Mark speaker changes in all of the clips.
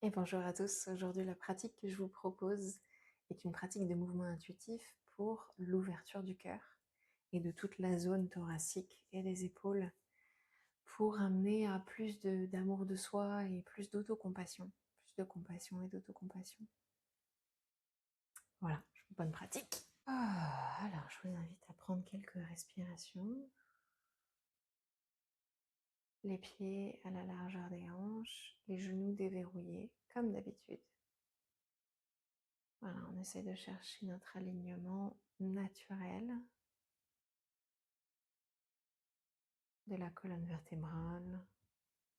Speaker 1: Et bonjour à tous, aujourd'hui la pratique que je vous propose est une pratique de mouvement intuitif pour l'ouverture du cœur et de toute la zone thoracique et des épaules pour amener à plus d'amour de soi et plus d'autocompassion, plus de compassion et d'autocompassion. Voilà, bonne pratique. Alors je vous invite à prendre quelques respirations, les pieds à la largeur des hanches, les genoux déverrouillés comme d'habitude. Voilà, on essaie de chercher notre alignement naturel de la colonne vertébrale,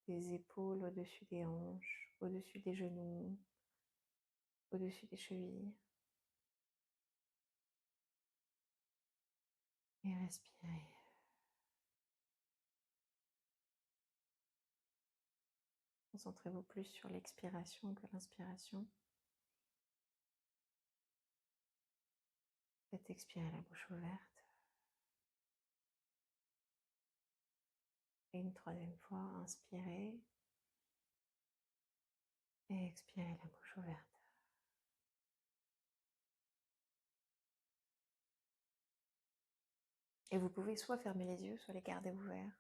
Speaker 1: des épaules au-dessus des hanches, au-dessus des genoux, au-dessus des chevilles. Et respirez. Concentrez-vous plus sur l'expiration que l'inspiration. Faites expirer la bouche ouverte. Et une troisième fois, inspirez. Et expirez la bouche ouverte. Et vous pouvez soit fermer les yeux, soit les garder ouverts.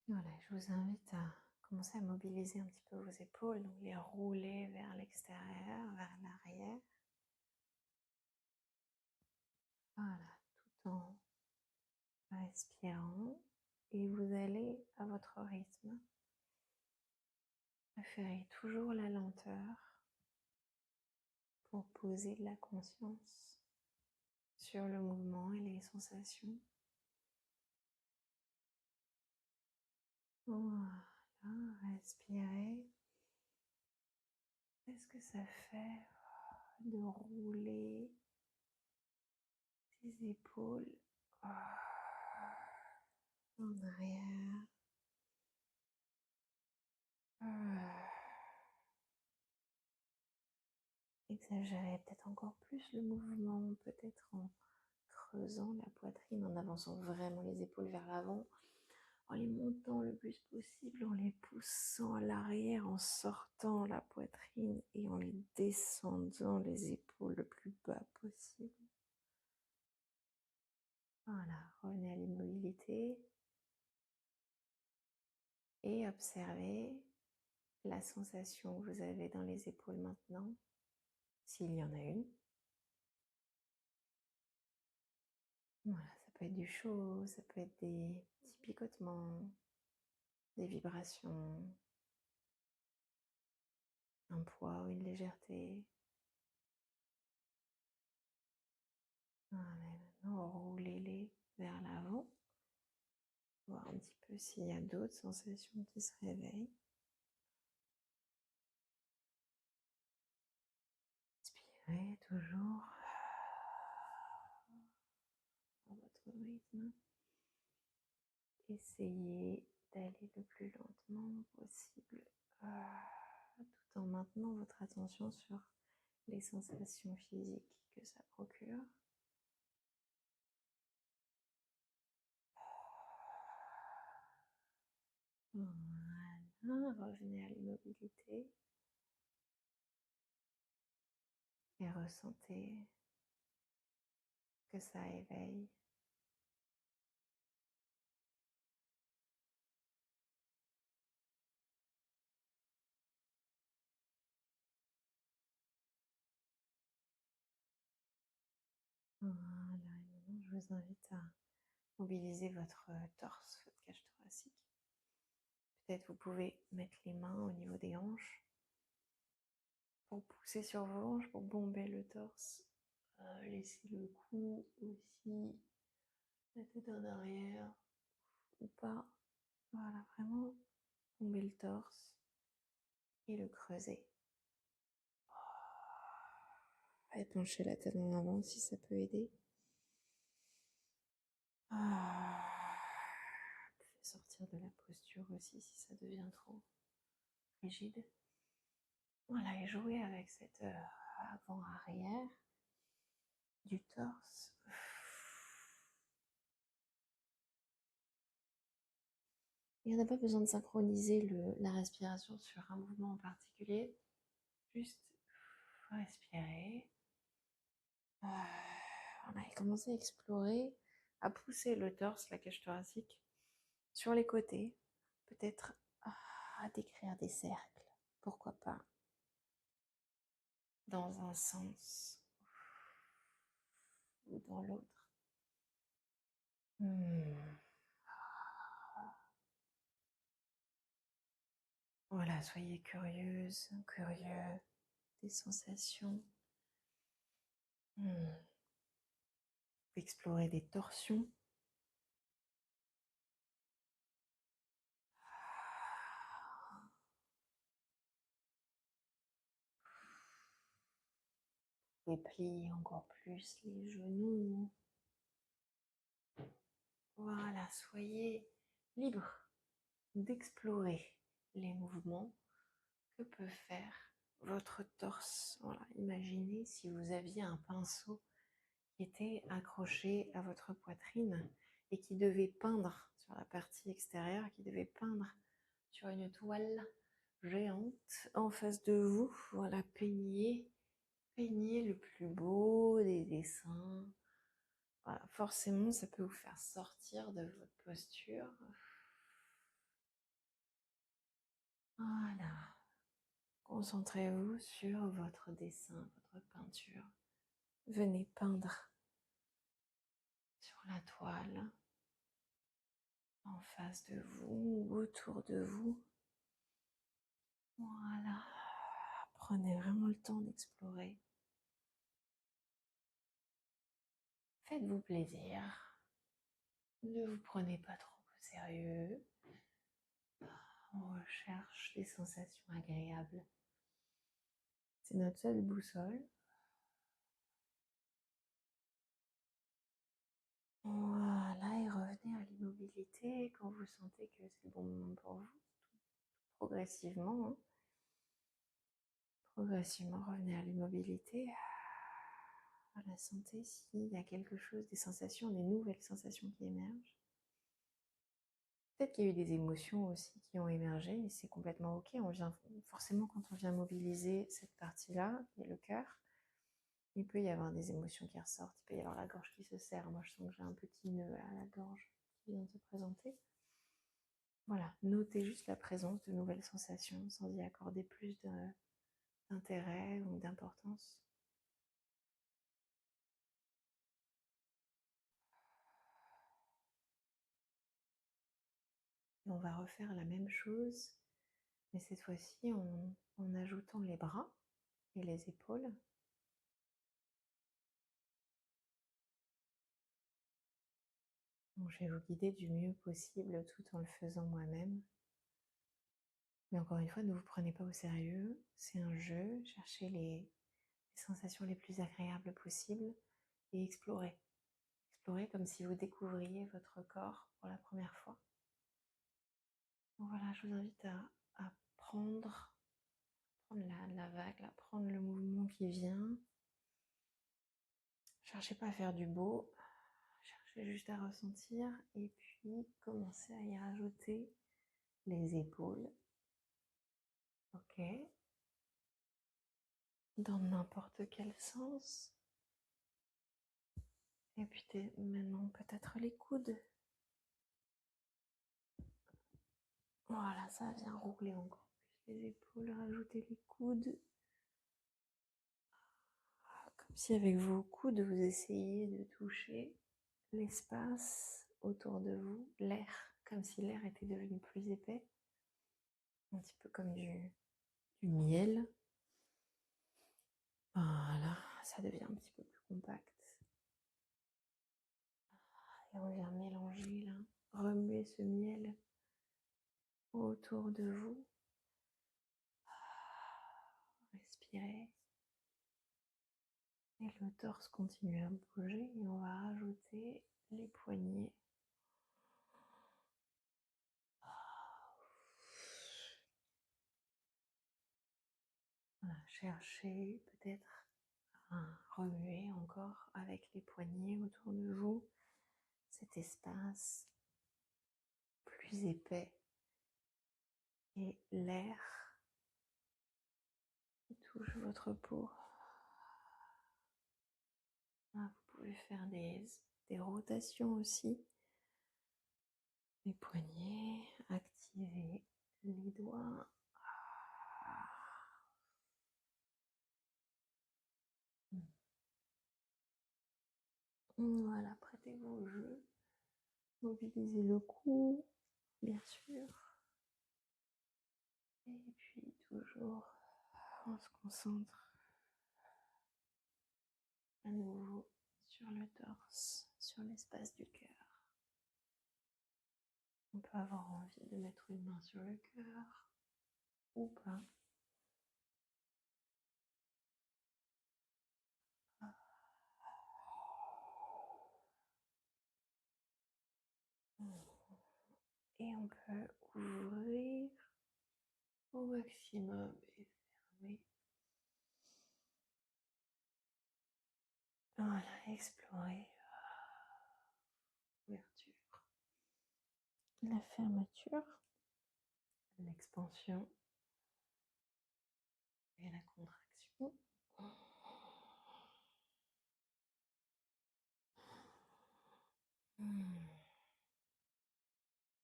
Speaker 1: Voilà, je vous invite à commencer à mobiliser un petit peu vos épaules, donc les rouler vers l'extérieur, vers l'arrière. Voilà, tout en respirant. Et vous allez à votre rythme. Préférez toujours la lenteur pour poser de la conscience sur le mouvement et les sensations. Voilà, respirez. Qu'est-ce que ça fait de rouler ses épaules en arrière? Exagérez peut-être encore plus le mouvement, peut-être en creusant la poitrine, en avançant vraiment les épaules vers l'avant, en les montant le plus possible, en les poussant à l'arrière, en sortant la poitrine et en les descendant les épaules le plus bas possible. Voilà, revenez à l'immobilité et observez la sensation que vous avez dans les épaules maintenant, s'il y en a une. Voilà, ça peut être du chaud, ça peut être des petits picotements, des vibrations, un poids ou une légèreté. Voilà, maintenant roulez-les vers l'avant, voir un petit peu s'il y a d'autres sensations qui se réveillent. Inspirez toujours à votre rythme. Essayez d'aller le plus lentement possible, tout en maintenant votre attention sur les sensations physiques que ça procure. Voilà, revenez à l'immobilité et ressentez que ça éveille. Voilà, et maintenant je vous invite à mobiliser votre torse, votre cage thoracique. Peut-être vous pouvez mettre les mains au niveau des hanches pour pousser sur vos hanches, pour bomber le torse. Laissez le cou aussi, la tête en arrière ou pas. Voilà, vraiment bomber le torse et le creuser. Et pencher la tête en avant si ça peut aider. Vous pouvez sortir de la posture aussi si ça devient trop rigide. Voilà, et jouer avec cette avant-arrière du torse. Il n'y en a pas besoin de synchroniser la respiration sur un mouvement en particulier. Juste respirer. Voilà, et commencer à explorer, à pousser le torse, la cage thoracique, sur les côtés. Peut-être à décrire des cercles, pourquoi pas, dans un sens ou dans l'autre. Voilà, soyez curieuse, curieux des sensations. Explorer des torsions. Vous pouvez plier encore plus les genoux. Voilà, soyez libre d'explorer les mouvements que peut faire votre torse. Voilà, imaginez si vous aviez un pinceau qui était accroché à votre poitrine et qui devait peindre sur la partie extérieure, qui devait peindre sur une toile géante en face de vous. Voilà, peignez le plus beau des dessins. Voilà, forcément, ça peut vous faire sortir de votre posture. Voilà. Concentrez-vous sur votre dessin, votre peinture. Venez peindre sur la toile, en face de vous, autour de vous. Voilà. Prenez vraiment le temps d'explorer. Faites-vous plaisir. Ne vous prenez pas trop au sérieux. On recherche des sensations agréables. C'est notre seule boussole. Voilà, et revenez à l'immobilité quand vous sentez que c'est le bon moment pour vous. Progressivement, hein. Progressivement, revenez à l'immobilité, à la santé, s'il y a quelque chose, des sensations, des nouvelles sensations qui émergent. Peut-être qu'il y a eu des émotions aussi qui ont émergé, et c'est complètement ok. On vient, forcément, quand on vient mobiliser cette partie-là, qui est le cœur, il peut y avoir des émotions qui ressortent, il peut y avoir la gorge qui se serre. Moi, je sens que j'ai un petit nœud à la gorge qui vient de se présenter. Voilà, notez juste la présence de nouvelles sensations sans y accorder plus d'intérêt ou d'importance. On va refaire la même chose, mais cette fois-ci en ajoutant les bras et les épaules. Donc, je vais vous guider du mieux possible tout en le faisant moi-même. Mais encore une fois, ne vous prenez pas au sérieux, c'est un jeu, cherchez les sensations les plus agréables possibles et explorez. Explorez comme si vous découvriez votre corps pour la première fois. Donc voilà, je vous invite à prendre la vague, à prendre le mouvement qui vient. Cherchez pas à faire du beau, cherchez juste à ressentir et puis commencez à y rajouter les épaules. Ok. Dans n'importe quel sens. Et puis maintenant peut-être les coudes. Voilà, ça vient rouler encore plus les épaules, rajouter les coudes. Comme si avec vos coudes, vous essayiez de toucher l'espace autour de vous, l'air, comme si l'air était devenu plus épais. Un petit peu comme du miel. Voilà, ça devient un petit peu plus compact. Et on vient mélanger là, remuer ce miel autour de vous. Respirez. Et le torse continue à bouger et on va rajouter les poignets. Voilà, cherchez peut-être à remuer encore avec les poignets autour de vous cet espace plus épais et l'air qui touche votre peau. Vous pouvez faire des rotations aussi. Les poignets, activer les doigts. Voilà, prêtez-vous au jeu. Mobilisez le cou, bien sûr. Et puis toujours, on se concentre à nouveau sur le torse, sur l'espace du cœur. On peut avoir envie de mettre une main sur le cœur ou pas. Et on peut ouvrir au maximum et fermer. Voilà, explorer. Ouverture. La fermeture. L'expansion. Et la contraction.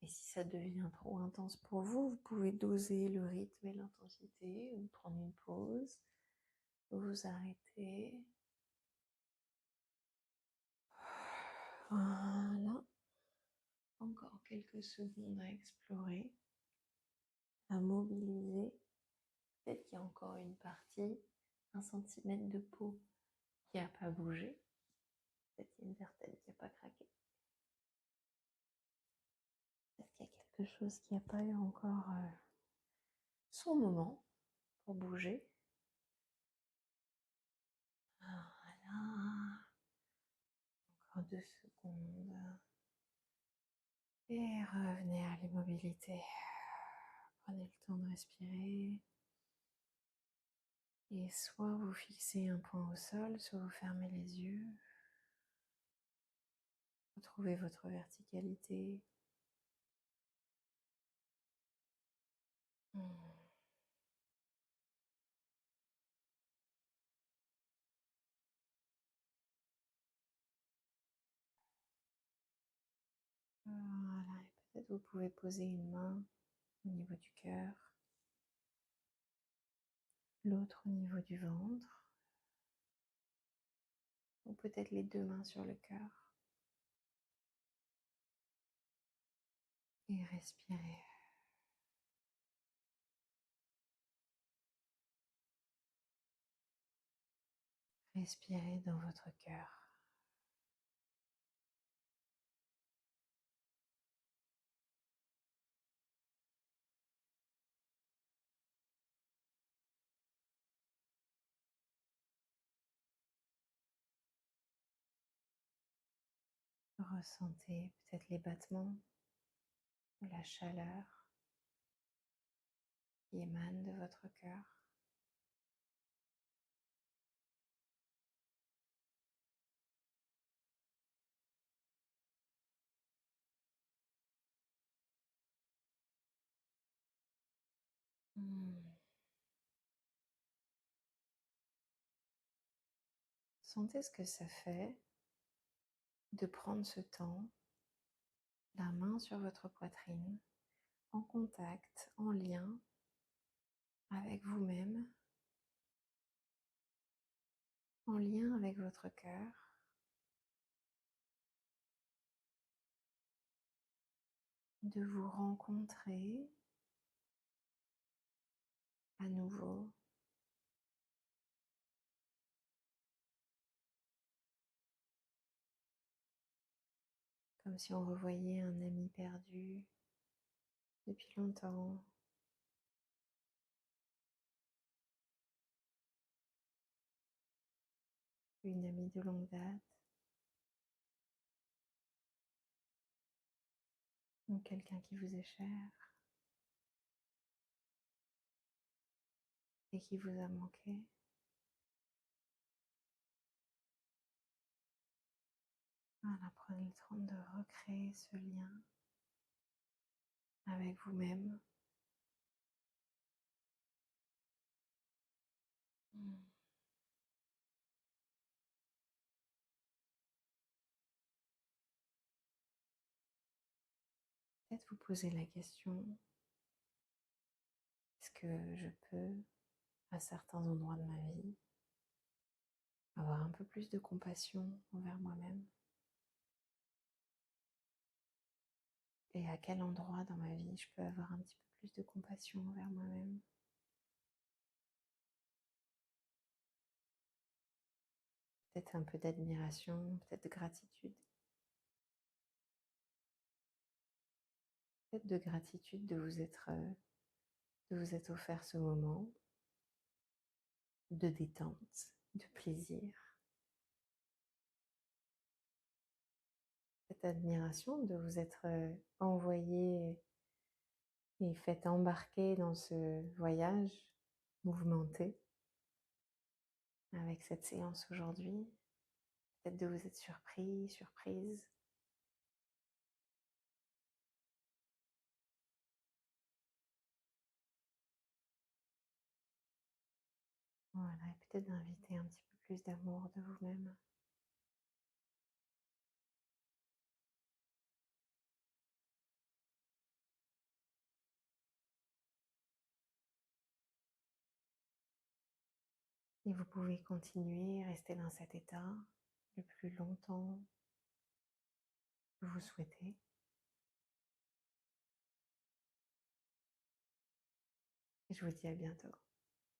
Speaker 1: Et si ça devient trop intense pour vous, vous pouvez doser le rythme et l'intensité ou prendre une pause, vous arrêter. Voilà. Encore quelques secondes à explorer, à mobiliser. Peut-être qu'il y a encore une partie, 1 cm de peau qui n'a pas bougé. Peut-être qu'il y a une vertèbre qui n'a pas craqué. Peut-être qu'il y a quelque chose qui n'a pas eu encore son moment pour bouger. Voilà. Encore 2 secondes. Et revenez à l'immobilité. Prenez le temps de respirer. Et soit vous fixez un point au sol, soit vous fermez les yeux. Retrouvez votre verticalité. Voilà, et peut-être vous pouvez poser une main au niveau du cœur, l'autre au niveau du ventre, ou peut-être les 2 mains sur le cœur. Et respirez. Respirez dans votre cœur. Ressentez peut-être les battements ou la chaleur qui émane de votre cœur. Sentez ce que ça fait de prendre ce temps, la main sur votre poitrine, en contact, en lien avec vous-même, en lien avec votre cœur. De vous rencontrer à nouveau. Comme si on revoyait un ami perdu depuis longtemps. Une amie de longue date. Ou quelqu'un qui vous est cher et qui vous a manqué. Voilà, prenez le temps de recréer ce lien avec vous-même peut-être vous poser la question, est-ce que je peux, à certains endroits de ma vie, avoir un peu plus de compassion envers moi-même? Et à quel endroit dans ma vie je peux avoir un petit peu plus de compassion envers moi-même? Peut-être un peu d'admiration, peut-être de gratitude. Peut-être de gratitude de vous être offert ce moment de détente, de plaisir. Cette admiration de vous être envoyé et fait embarquer dans ce voyage mouvementé avec cette séance aujourd'hui. Peut-être de vous être surpris, surprise. Voilà, et peut-être d'inviter un petit peu plus d'amour de vous-même. Et vous pouvez continuer, rester dans cet état le plus longtemps que vous souhaitez. Et je vous dis à bientôt.